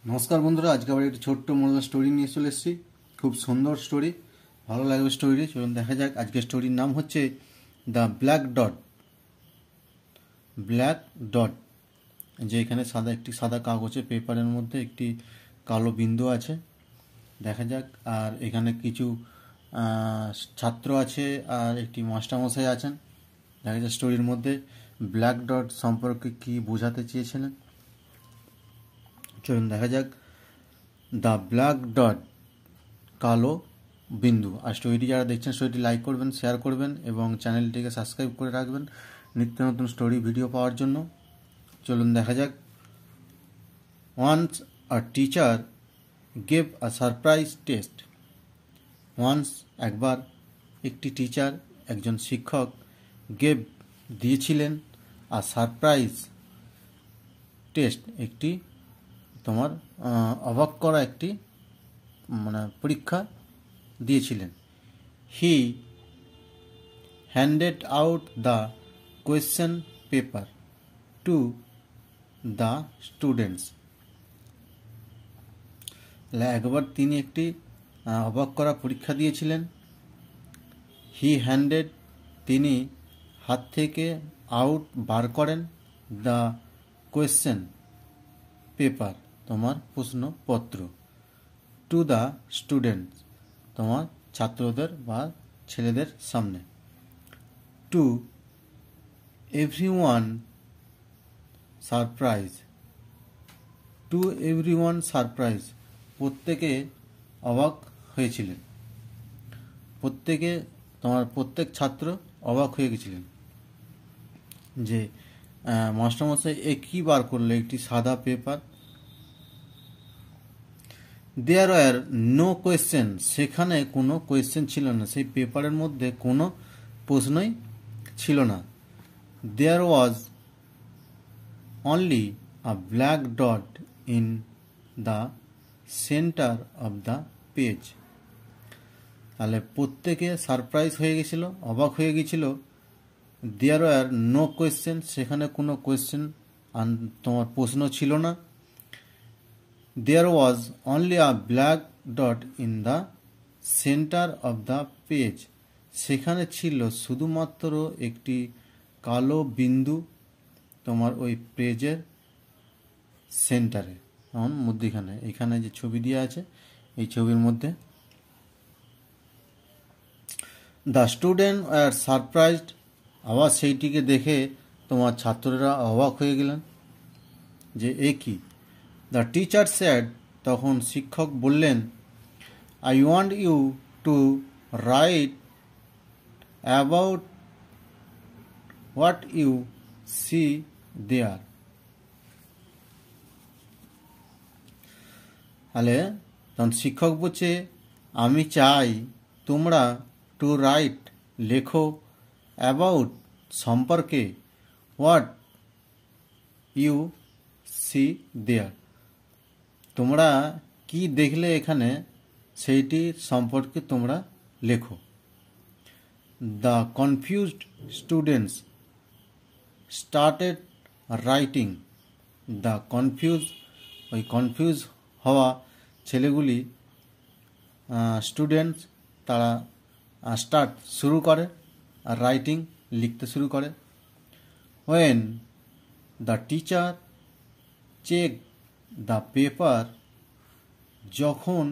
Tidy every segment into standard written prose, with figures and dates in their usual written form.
নমস্কার বন্ধুরা, আজকে আবার একটা ছোট্ট মজার স্টোরি নিয়ে চলে এসেছি। খুব সুন্দর স্টোরি, ভালো লাগবে স্টোরি। চলুন দেখা যাক। আজকের স্টোরির নাম হচ্ছে the black dot. Black dot, যে এখানে একটি সাদা কাগজে পেপারের মধ্যে একটি কালো বিন্দু আছে, দেখা যাক। আর এখানে কিছু ছাত্র আছে আর একটি মাস্টারমশাই আছেন। দেখা যাক স্টোরির মধ্যে ব্ল্যাক ডট সম্পর্কে কি বোঝাতে চেয়েছিলেন। চলুন দেখা যাক। দ্য ব্ল্যাক ডট, কালো বিন্দু। আর স্টোরিটি যারা দেখছেন, স্টোরিটি লাইক করবেন, শেয়ার করবেন এবং চ্যানেলটিকে সাবস্ক্রাইব করে রাখবেন নিত্য নতুন স্টোরি ভিডিও পাওয়ার জন্য। চলুন দেখা যাক। Once a teacher gave a surprise test. Once, একবার, একটি টিচার, একজন শিক্ষক, গেভ, দিয়েছিলেন, আ সারপ্রাইজ টেস্ট, একটি তোমার অবাক করা একটি পরীক্ষা দিয়েছিলেন। He handed out the question paper to the students. একবার তিনি একটি অবাক করা পরীক্ষা দিয়েছিলেন। হি হ্যান্ডেড, তিনি হাত থেকে, আউট, বার করেন, দ্য কোয়েশ্চেন পেপার, তোমার প্রশ্নপত্র, টু দ্য স্টুডেন্টস, তোমার ছাত্রদের বা ছেলেদের সামনে। To everyone surprise, to everyone surprise, প্রত্যেকে অবাক হয়েছিলেন। প্রত্যেক ছাত্র অবাক হয়ে গেছিলেন যে মাস্টারমশাই কী বার করলো, একটি সাদা পেপার। দেয়ার আর নো কোয়েশ্চেন, সেখানে কোনো কোয়েশ্চেন ছিল না, সেই পেপারের মধ্যে কোনো প্রশ্নই ছিল না। There was only a black dot in the centre of the page. তাহলে প্রত্যেকে সারপ্রাইজ হয়ে গেছিল, অবাক হয়ে গেছিল। দেয়ার আর নো কোয়েশ্চেন, সেখানে কোনো কোয়েশ্চেন, তোমার প্রশ্ন ছিল না। There was only a black dot in the center of the page. সেখানে ছিল শুধুমাত্র একটি কালো বিন্দু, তোমার ওই পেজের সেন্টারে, মধ্যখানে। এখানে যে ছবি দেওয়া আছে, এই ছবির মধ্যে। দ্য স্টুডেন্ট আর সারপ্রাইজড, আবার সেইটিকে দেখে তোমার ছাত্ররা অবাক হয়ে গেলেন যে এ কি। দ্য টিচার স্যাড, তখন শিক্ষক বললেন, I want you to write about what you see there. তাহলে তখন শিক্ষক বলছে, আমি চাই তোমরা টু রাইট, লেখো, অ্যাবাউট, সম্পর্কে, হোয়াট ইউ সি দেয়ার, তোমরা কি দেখলে এখানে সেইটি সম্পর্কে তোমরা লেখো। The confused students started writing. The ওই কনফিউজ হওয়া ছেলেগুলি, স্টুডেন্টস, তারা শুরু করে, আর রাইটিং, লিখতে শুরু করে। When the teacher check the paper, যখন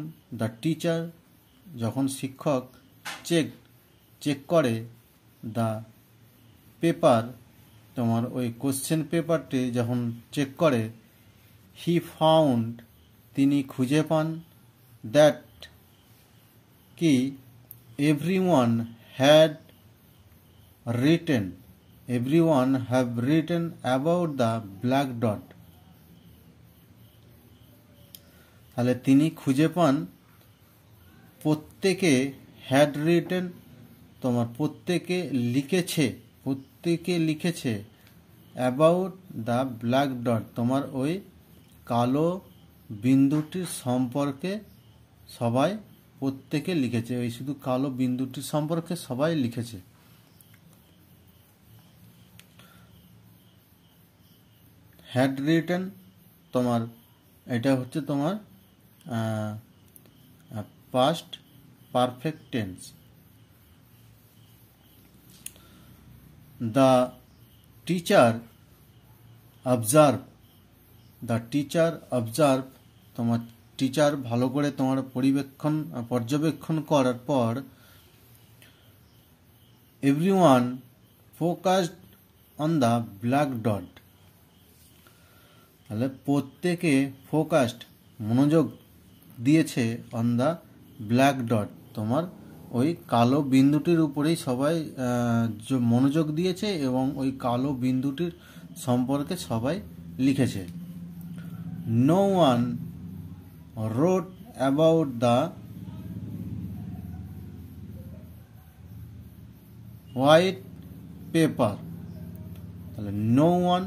যখন শিক্ষক চেক করে দ্য পেপার, তোমার ওই কোশ্চেন পেপারটি যখন চেক করে, হি ফাউন্ড, তিনি খুঁজে পান, দ্যাট, কি, everyone have written about the black dot. তাহলে তিনি খুঁজে পান, প্রত্যেকে হ্যাড রিটেন, তোমার প্রত্যেকে লিখেছে অ্যাবাউট দ্য ব্ল্যাক ডট, তোমার ওই কালো বিন্দুটির সম্পর্কে প্রত্যেকে লিখেছে। ওই শুধু কালো বিন্দুটির সম্পর্কে সবাই লিখেছে। হ্যাড রিটেন, তোমার এটা হচ্ছে তোমার past perfect tense. The teacher observe, the teacher observe, তোমার টিচার ভালো করে তোমার পর্যবেক্ষণ করার পর everyone focused on the black dot, তাহলে প্রত্যেকে ফোকাসড মনোযোগ দিয়েছে অন দ্য ব্ল্যাক ডট, তোমার ওই কালো বিন্দুটির উপরেই সবাই মনোযোগ দিয়েছে এবং ওই কালো বিন্দুটির সম্পর্কে সবাই লিখেছে। No one wrote about the white paper, তাহলে নো ওয়ান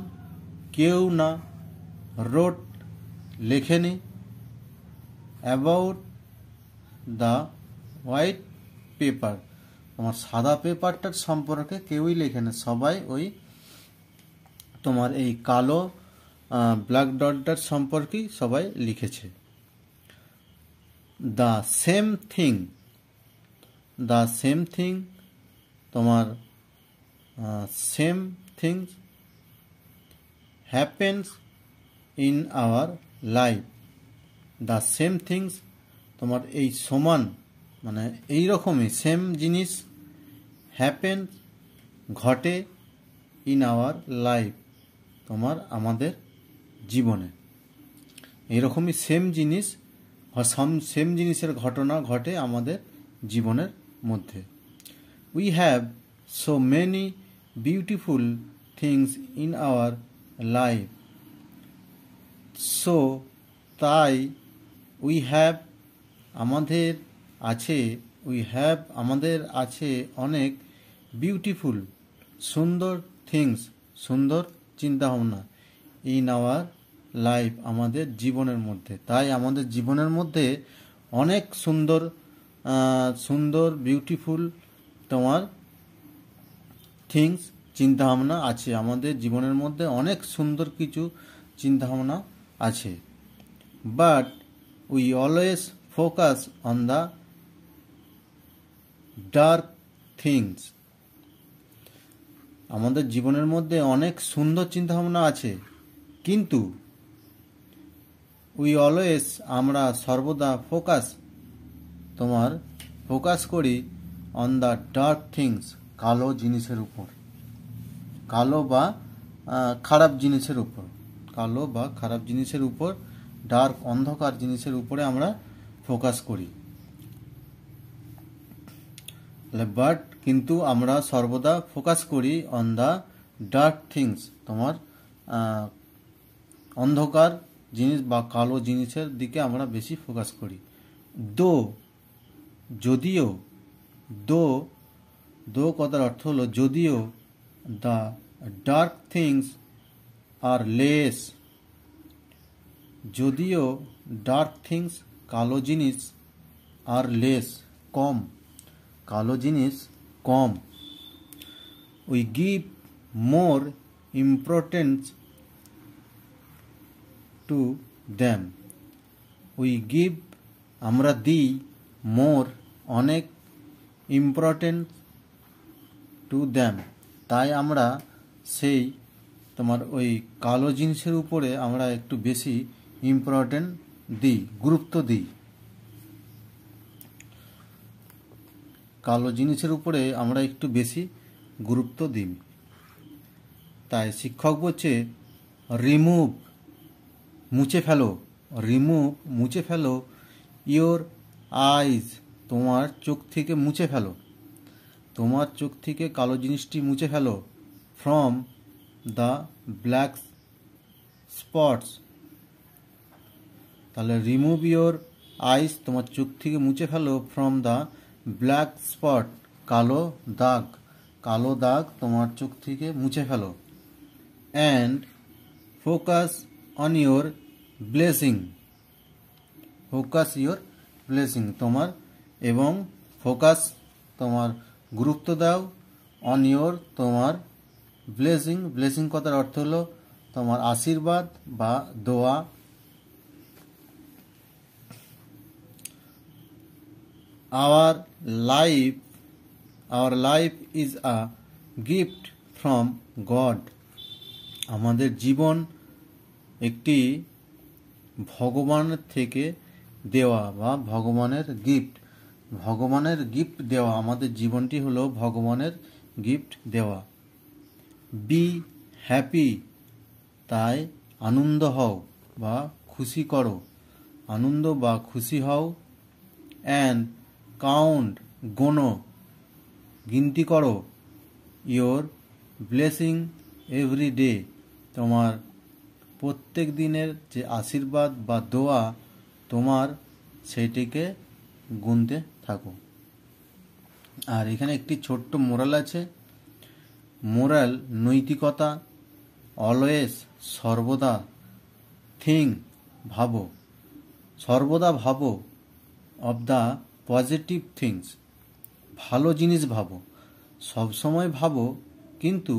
কেউ না, রোট লেখেনি, অ্যাবাউট দ্য হোয়াইট পেপার, তোমার সাদা পেপারটার সম্পর্কে কেউই লেখেনি, সবাই ওই তোমার এই কালো ব্ল্যাক ডটটার সম্পর্কেই সবাই লিখেছে। The same thing, the same thing, তোমার same things happens in our life, the same things, তোমার এই সমান মানে এই রকমই সেম জিনিস হ্যাপেন ঘটে ইন আওয়ার লাইফ, তোমার আমাদের জীবনে এইরকমই সেম জিনিস সেম জিনিসের ঘটনা ঘটে আমাদের জীবনের মধ্যে। We have so many beautiful things in our life, so তাই উই হ্যাভ আমাদের আছে, উই হ্যাভ আমাদের আছে অনেক বিউটিফুল সুন্দর থিংস সুন্দর চিন্তাভাবনা ইন আওয়ার লাইফ আমাদের জীবনের মধ্যে, তাই আমাদের জীবনের মধ্যে অনেক সুন্দর সুন্দর বিউটিফুল তোমার থিংস চিন্তাভাবনা আছে, আমাদের জীবনের মধ্যে অনেক সুন্দর কিছু চিন্তাভাবনা আছে। But we always focus on the dark things, আমাদের জীবনের মধ্যে অনেক সুন্দর চিন্তাভাবনা আছে, কিন্তু উই অলওয়েজ আমরা সর্বদা ফোকাস করি অন দ্য ডার্ক থিংস কালো জিনিসের উপর, কালো বা খারাপ জিনিসের উপর, কালো বা খারাপ জিনিসের উপর, ডার্ক অন্ধকার জিনিসের উপরে আমরা ফোকাস করি। বাট কিন্তু আমরা সর্বদা ফোকাস করি অন দ্য ডার্ক থিংস, তোমার অন্ধকার জিনিস বা কালো জিনিসের দিকে আমরা বেশি ফোকাস করি। যদিও, দো কথার অর্থ হলো যদিও, the dark things are less, যদিও ডার্ক থিংস কালো জিনিস আর লেস কম, কালো জিনিস কম। We give more importance to them, we give আমরা দিই, মোর অনেক, ইম্পর্টেন্স টু দ্যাম তাই আমরা সেই তোমার ওই কালো জিনিসের উপরে আমরা একটু বেশি ইম্পর্টেন্ট দিই, গুরুত্ব দিই, কালো জিনিসের উপরে আমরা একটু বেশি গুরুত্ব দিই। তাই শিক্ষক বলছে রিমুভ মুছে ফেলো, রিমুভ মুছে ফেলো, ইয়োর আইজ তোমার চোখ থেকে মুছে ফেলো, তোমার চোখ থেকে কালো জিনিসটি মুছে ফেলো, ফ্রম দ্য ব্ল্যাক স্পটস, তাহলে রিমুভ ইয়োর আইজ তোমার চোখ থেকে মুছে ফেলো, ফ্রম দ্য ব্ল্যাক স্পট কালো দাগ, কালো দাগ তোমার চোখ থেকে মুছে ফেলো। And focus on your blessing, focus your blessing তোমার এবং ফোকাস তোমার গুরুত্ব দাও, অন ইয়োর তোমার ব্লেসিং, ব্লেসিং কথার অর্থ হলো তোমার আশীর্বাদ বা দোয়া, our life is a gift from God. আমাদের জীবন একটি ভগবানের থেকে দেওয়া বা ভগবানের গিফট দেওয়া। আমাদের জীবনটি হলো ভগবানের গিফট দেওয়া। বি হ্যাপি, তাই আনন্দ হও বা খুশি করো, আনন্দ বা খুশি হও। অ্যান্ড কাউন্ট, গোনো, গিনতি করো। ইয়োর ব্লেসিং এভরি ডে, তোমার প্রত্যেক দিনের যে আশীর্বাদ বা দোয়া তোমার সেইটিকে গুনতে থাকো। আর এখানে একটি ছোট্ট মোরাল আছে। মোরাল, নৈতিকতা, অলওয়েজ, সর্বদা, থিঙ্ক, ভাবো, সর্বদা ভাবো, অব দ্য পজিটিভ থিংস, ভালো জিনিস ভাবো, সবসময় ভাবো কিন্তু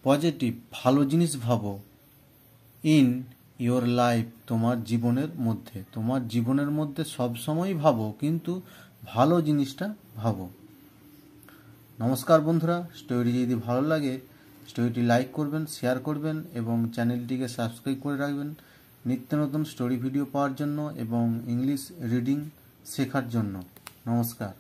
পজিটিভ ভালো জিনিস ভাবো। ইন ইয়োর লাইফ, তোমার জীবনের মধ্যে সবসময় ভাবো কিন্তু ভালো জিনিসটা ভাবো। নমস্কার বন্ধুরা, স্টোরি যদি ভালো লাগে স্টোরিটি লাইক করবেন, শেয়ার করবেন এবং চ্যানেলটিকে সাবস্ক্রাইব করে রাখবেন নিত্য নতুন স্টোরি ভিডিও পাওয়ার জন্য এবং ইংলিশ রিডিং শেখার জন্য। নমস্কার।